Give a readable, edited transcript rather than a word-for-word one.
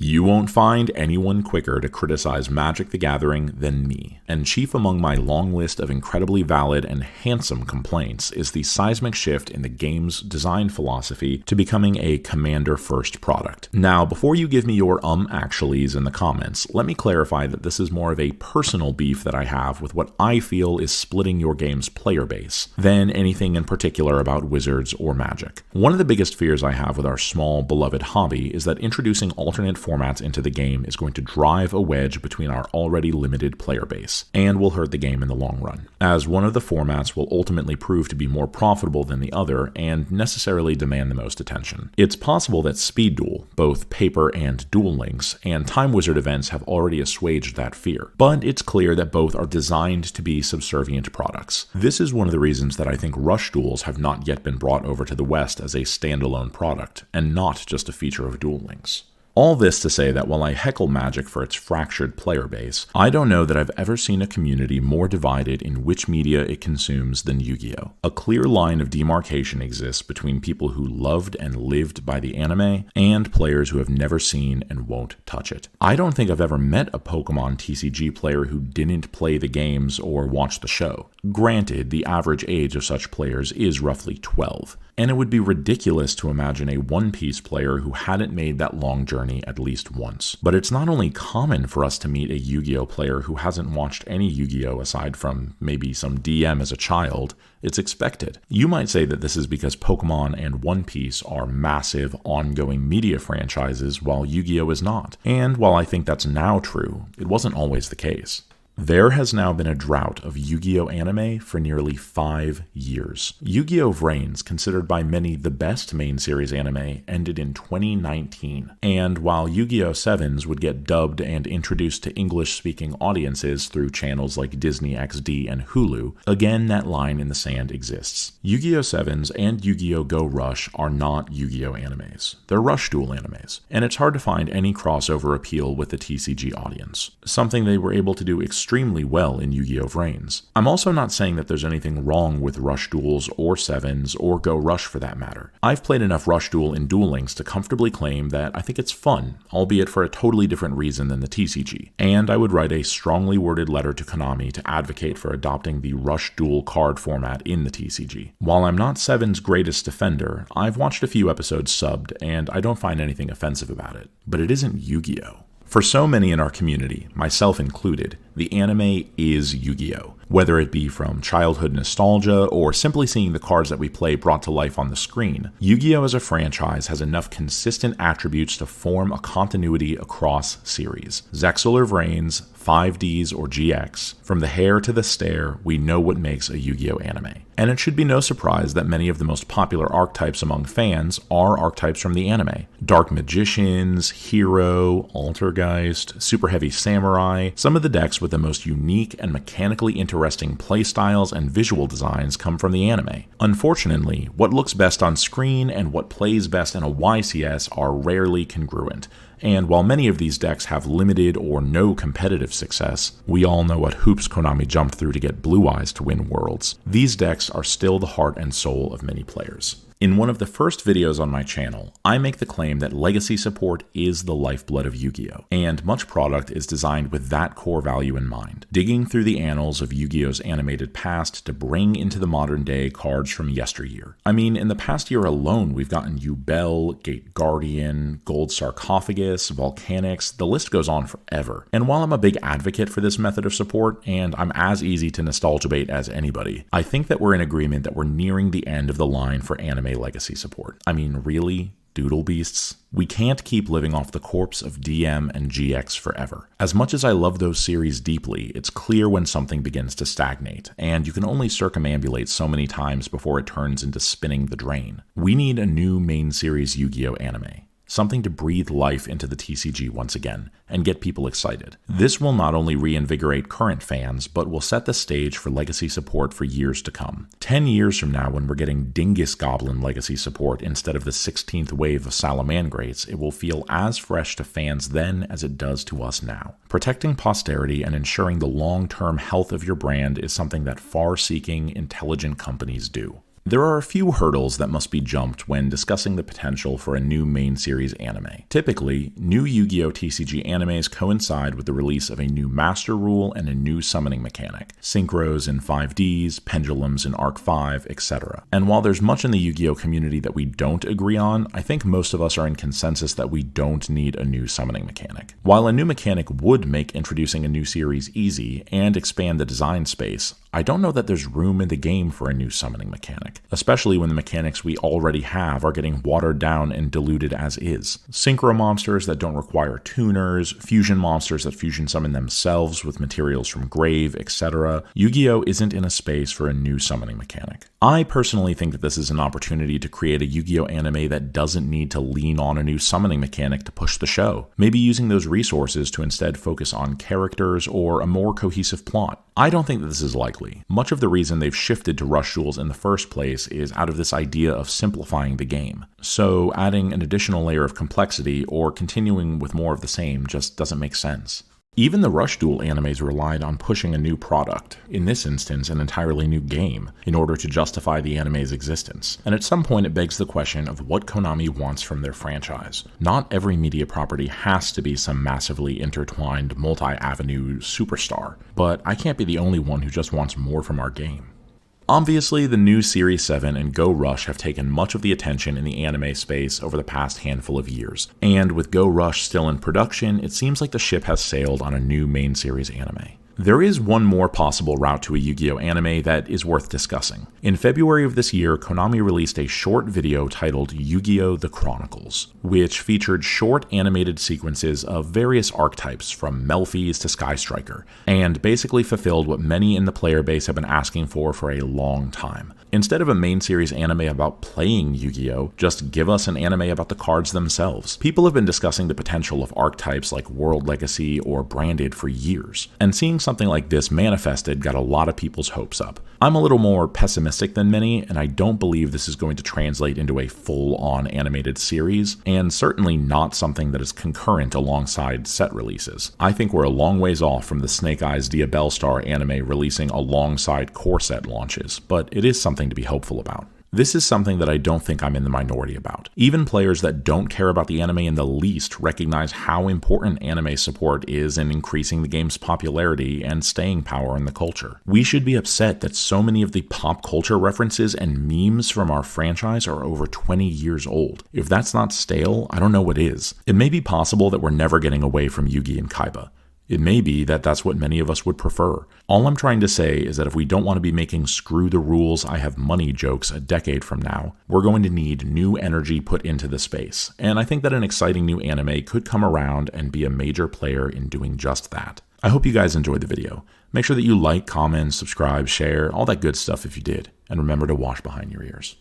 You won't find anyone quicker to criticize Magic the Gathering than me, and chief among my long list of incredibly valid and handsome complaints is the seismic shift in the game's design philosophy to becoming a commander-first product. Now, before you give me your actuallys in the comments, let me clarify that this is more of a personal beef that I have with what I feel is splitting your game's player base than anything in particular about Wizards or Magic. One of the biggest fears I have with our small, beloved hobby is that introducing alternate formats into the game is going to drive a wedge between our already limited player base, and will hurt the game in the long run, as one of the formats will ultimately prove to be more profitable than the other and necessarily demand the most attention. It's possible that Speed Duel, both paper and Duel Links, and Time Wizard events have already assuaged that fear, but it's clear that both are designed to be subservient products. This is one of the reasons that I think Rush Duels have not yet been brought over to the West as a standalone product, and not just a feature of Duel Links. All this to say that while I heckle Magic for its fractured player base, I don't know that I've ever seen a community more divided in which media it consumes than Yu-Gi-Oh! A clear line of demarcation exists between people who loved and lived by the anime and players who have never seen and won't touch it. I don't think I've ever met a Pokemon TCG player who didn't play the games or watch the show. Granted, the average age of such players is roughly 12. And it would be ridiculous to imagine a One Piece player who hadn't made that long journey at least once. But it's not only common for us to meet a Yu-Gi-Oh player who hasn't watched any Yu-Gi-Oh aside from maybe some DM as a child, it's expected. You might say that this is because Pokemon and One Piece are massive, ongoing media franchises while Yu-Gi-Oh is not. And while I think that's now true, it wasn't always the case. There has now been a drought of Yu-Gi-Oh anime for nearly 5 years. Yu-Gi-Oh! Reigns, considered by many the best main series anime, ended in 2019. And while Yu-Gi-Oh! 7s would get dubbed and introduced to English-speaking audiences through channels like Disney XD and Hulu, again that line in the sand exists. Yu-Gi-Oh! 7s and Yu-Gi-Oh! Go Rush are not Yu-Gi-Oh! Animes. They're Rush Duel animes. And it's hard to find any crossover appeal with the TCG audience. Something they were able to do extremely well in Yu-Gi-Oh! Reigns. I'm also not saying that there's anything wrong with Rush Duels or 7s or Go Rush for that matter. I've played enough Rush Duel in Duel Links to comfortably claim that I think it's fun, albeit for a totally different reason than the TCG. And I would write a strongly worded letter to Konami to advocate for adopting the Rush Duel card format in the TCG. While I'm not 7's greatest defender, I've watched a few episodes subbed and I don't find anything offensive about it. But it isn't Yu-Gi-Oh! For so many in our community, myself included, the anime is Yu-Gi-Oh! Whether it be from childhood nostalgia or simply seeing the cards that we play brought to life on the screen, Yu-Gi-Oh! As a franchise has enough consistent attributes to form a continuity across series. Zexal or Vrains, 5Ds or GX, from the hair to the stare, we know what makes a Yu-Gi-Oh! Anime. And it should be no surprise that many of the most popular archetypes among fans are archetypes from the anime. Dark Magicians, Hero, Altergeist, Super Heavy Samurai, some of the decks with the most unique and mechanically interesting playstyles and visual designs come from the anime. Unfortunately, what looks best on screen and what plays best in a YCS are rarely congruent. And while many of these decks have limited or no competitive success, we all know what hoops Konami jumped through to get Blue Eyes to win Worlds. These decks are still the heart and soul of many players. In one of the first videos on my channel, I make the claim that legacy support is the lifeblood of Yu-Gi-Oh! And much product is designed with that core value in mind, digging through the annals of Yu-Gi-Oh!'s animated past to bring into the modern day cards from yesteryear. I mean, in the past year alone, we've gotten Yubel, Gate Guardian, Gold Sarcophagus, Volcanics, the list goes on forever. And while I'm a big advocate for this method of support, and I'm as easy to nostalgia bait as anybody, I think that we're in agreement that we're nearing the end of the line for anime legacy support. I mean, really? Doodle Beasts? We can't keep living off the corpse of DM and GX forever. As much as I love those series deeply, it's clear when something begins to stagnate, and you can only circumambulate so many times before it turns into spinning the drain. We need a new main series Yu-Gi-Oh! Anime. Something to breathe life into the TCG once again, and get people excited. This will not only reinvigorate current fans, but will set the stage for legacy support for years to come. 10 years from now, when we're getting Dingus Goblin legacy support instead of the 16th wave of Salamangrates, it will feel as fresh to fans then as it does to us now. Protecting posterity and ensuring the long-term health of your brand is something that far-seeking, intelligent companies do. There are a few hurdles that must be jumped when discussing the potential for a new main series anime. Typically, new Yu-Gi-Oh! TCG animes coincide with the release of a new Master Rule and a new summoning mechanic, synchros in 5Ds, pendulums in Arc 5, etc. And while there's much in the Yu-Gi-Oh! Community that we don't agree on, I think most of us are in consensus that we don't need a new summoning mechanic. While a new mechanic would make introducing a new series easy and expand the design space, I don't know that there's room in the game for a new summoning mechanic, especially when the mechanics we already have are getting watered down and diluted as is. Synchro monsters that don't require tuners, fusion monsters that fusion summon themselves with materials from Grave, etc. Yu-Gi-Oh! Isn't in a space for a new summoning mechanic. I personally think that this is an opportunity to create a Yu-Gi-Oh! Anime that doesn't need to lean on a new summoning mechanic to push the show, maybe using those resources to instead focus on characters or a more cohesive plot. I don't think that this is likely. Much of the reason they've shifted to rush duels in the first place is out of this idea of simplifying the game. So adding an additional layer of complexity or continuing with more of the same just doesn't make sense. Even the Rush Duel animes relied on pushing a new product, in this instance an entirely new game, in order to justify the anime's existence. And at some point it begs the question of what Konami wants from their franchise. Not every media property has to be some massively intertwined, multi-avenue superstar, but I can't be the only one who just wants more from our game. Obviously, the new Series 7 and Go Rush have taken much of the attention in the anime space over the past handful of years, and with Go Rush still in production, it seems like the ship has sailed on a new main series anime. There is one more possible route to a Yu-Gi-Oh! Anime that is worth discussing. In February of this year, Konami released a short video titled Yu-Gi-Oh! The Chronicles, which featured short animated sequences of various archetypes from Melfi's to Sky Striker, and basically fulfilled what many in the player base have been asking for a long time. Instead of a main series anime about playing Yu-Gi-Oh!, just give us an anime about the cards themselves. People have been discussing the potential of archetypes like World Legacy or Branded for years, and seeing something like this manifested got a lot of people's hopes up. I'm a little more pessimistic than many, and I don't believe this is going to translate into a full-on animated series, and certainly not something that is concurrent alongside set releases. I think we're a long ways off from the Snake Eyes Diabellstar anime releasing alongside core set launches, but it is something to be hopeful about. This is something that I don't think I'm in the minority about. Even players that don't care about the anime in the least recognize how important anime support is in increasing the game's popularity and staying power in the culture. We should be upset that so many of the pop culture references and memes from our franchise are over 20 years old. If that's not stale, I don't know what is. It may be possible that we're never getting away from Yugi and Kaiba. It may be that that's what many of us would prefer. All I'm trying to say is that if we don't want to be making screw the rules I have money jokes a decade from now, we're going to need new energy put into the space. And I think that an exciting new anime could come around and be a major player in doing just that. I hope you guys enjoyed the video. Make sure that you like, comment, subscribe, share, all that good stuff if you did. And remember to wash behind your ears.